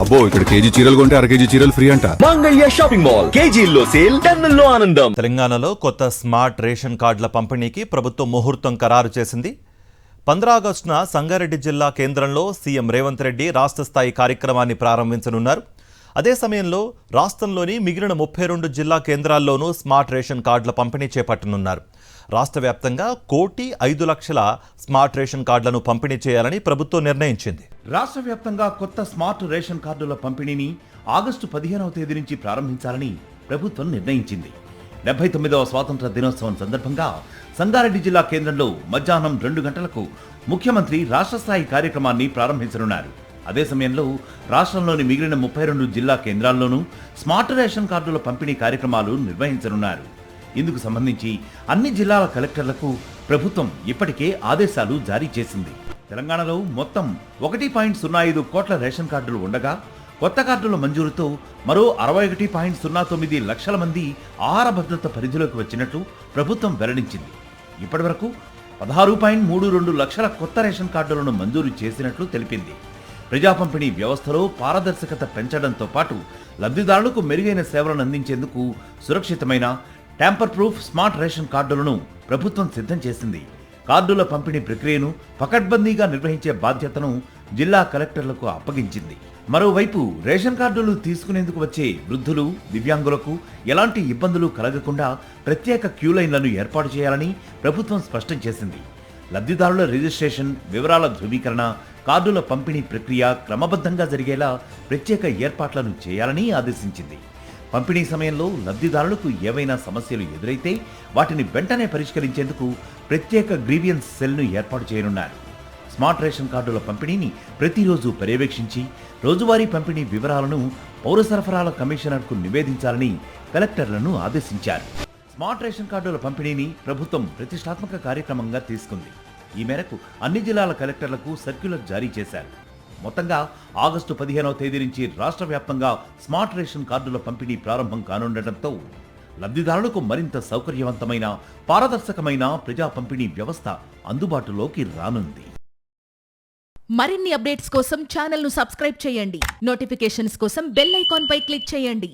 అబ్బో ఇక్కడ కేజీ చీరలు కొంటే అర కేజీ చీరలు ఫ్రీ అంట. మంగళ్య షాపింగ్ మాల్, కేజీల్లో సేల్, టన్నుల్లో ఆనందం. తెలంగాణలో కొత్త స్మార్ట్ రేషన్ కార్డుల పంపిణీకి ప్రభుత్వం ముహూర్తం ఖరారు చేసింది. 15 ఆగస్టున సంగారెడ్డి జిల్లా కేంద్రంలో సీఎం రేవంత్ రెడ్డి రాష్ట్ర స్థాయి కార్యక్రమాన్ని ప్రారంభించనున్నారు. అదే సమయంలో రాష్ట్రంలోని మిగిలిన 32 జిల్లా కేంద్రాల్లోనూ స్మార్ట్ రేషన్ కార్డుల పంపిణీ చేపట్టనున్నారు. రాష్ట్ర వ్యాప్తంగా 1,05,00,000 స్మార్ట్ రేషన్ కార్డులను పంపిణీ చేయాలని ప్రభుత్వం నిర్ణయించింది. రాష్ట్ర వ్యాప్తంగా కొత్త స్మార్ట్ రేషన్ కార్డుల పంపిణీని ఆగస్టు 15వ తేదీ నుంచి ప్రారంభించాలని ప్రభుత్వం నిర్ణయించింది. 79వ స్వాతంత్ర దినోత్సవం సందర్భంగా సంగారెడ్డి జిల్లా కేంద్రంలో మధ్యాహ్నం 2 గంటలకు ముఖ్యమంత్రి రాష్ట్ర స్థాయి కార్యక్రమాన్ని ప్రారంభించనున్నారు. అదే సమయంలో రాష్ట్రంలోని మిగిలిన 32 జిల్లా కేంద్రాల్లోనూ స్మార్ట్ రేషన్ కార్డుల పంపిణీ కార్యక్రమాలు నిర్వహించనున్నారు. ఇందుకు సంబంధించి అన్ని జిల్లాల కలెక్టర్లకు ప్రభుత్వం ఇప్పటికే ఆదేశాలు జారీ చేసింది. తెలంగాణలో మొత్తం 1.05 కోట్ల రేషన్ కార్డులు ఉండగా కొత్త కార్డుల మంజూరుతో మరో 61.09 లక్షల మంది ఆహార భద్రత పరిధిలోకి వచ్చినట్లు ప్రభుత్వం వెల్లడించింది. ఇప్పటి వరకు 16.32 లక్షల కొత్త రేషన్ కార్డులను మంజూరు చేసినట్లు తెలిపింది. ప్రజా పంపిణీ వ్యవస్థలో పారదర్శకత పెంచడంతో పాటు లబ్ధిదారులకు మెరుగైన సేవలను అందించేందుకు సురక్షితమైన ట్యాంపర్ ప్రూఫ్ స్మార్ట్ రేషన్ కార్డులను ప్రభుత్వం సిద్ధం చేసింది. కార్డుల పంపిణీ ప్రక్రియను పకడ్బందీగా నిర్వహించే బాధ్యతను జిల్లా కలెక్టర్లకు అప్పగించింది. మరోవైపు రేషన్ కార్డులు తీసుకునేందుకు వచ్చే వృద్ధులు, దివ్యాంగులకు ఎలాంటి ఇబ్బందులు కలగకుండా ప్రత్యేక క్యూ లైన్లను ఏర్పాటు చేయాలని ప్రభుత్వం స్పష్టం చేసింది. లబ్ధిదారుల రిజిస్ట్రేషన్, వివరాల ధృవీకరణ, కార్డుల పంపిణీ ప్రక్రియ క్రమబద్ధంగా జరిగేలా ప్రత్యేక ఏర్పాట్లను చేయాలని ఆదేశించింది. పంపిణీ సమయంలో లబ్ధిదారులకు ఏవైనా సమస్యలు ఎదురైతే వాటిని వెంటనే పరిష్కరించేందుకు ప్రత్యేక గ్రీవియన్స్ సెల్ను ఏర్పాటు చేయనున్నారు. స్మార్ట్ రేషన్ కార్డుల పంపిణీని ప్రతిరోజు పర్యవేక్షించి రోజువారీ పంపిణీ వివరాలను పౌర సరఫరాల కమిషనర్కు నివేదించాలని కలెక్టర్లను ఆదేశించారు. స్మార్ట్ రేషన్ కార్డుల పంపిణీని ప్రభుత్వం ప్రతిష్టాత్మక కార్యక్రమంగా తీసుకుంది. ఈ మేరకు అన్ని జిల్లాల కలెక్టర్లకు సర్క్యులర్ జారీ చేశారు. మొత్తంగా ఆగస్టు 15వ తేదీ నుంచి రాష్ట్ర వ్యాప్తంగా స్మార్ట్ రేషన్ కార్డుల పంపిణీ ప్రారంభం కానుండటంతో లబ్ధిదారులకు మరింత సౌకర్యవంతమైన, పారదర్శకమైన ప్రజా పంపిణీ వ్యవస్థ అందుబాటులోకి రానుంది. మరిన్ని అప్డేట్స్ కోసం ఛానల్ను సబ్స్క్రైబ్ చేయండి. నోటిఫికేషన్స్ కోసం బెల్ ఐకాన్ పై క్లిక్ చేయండి.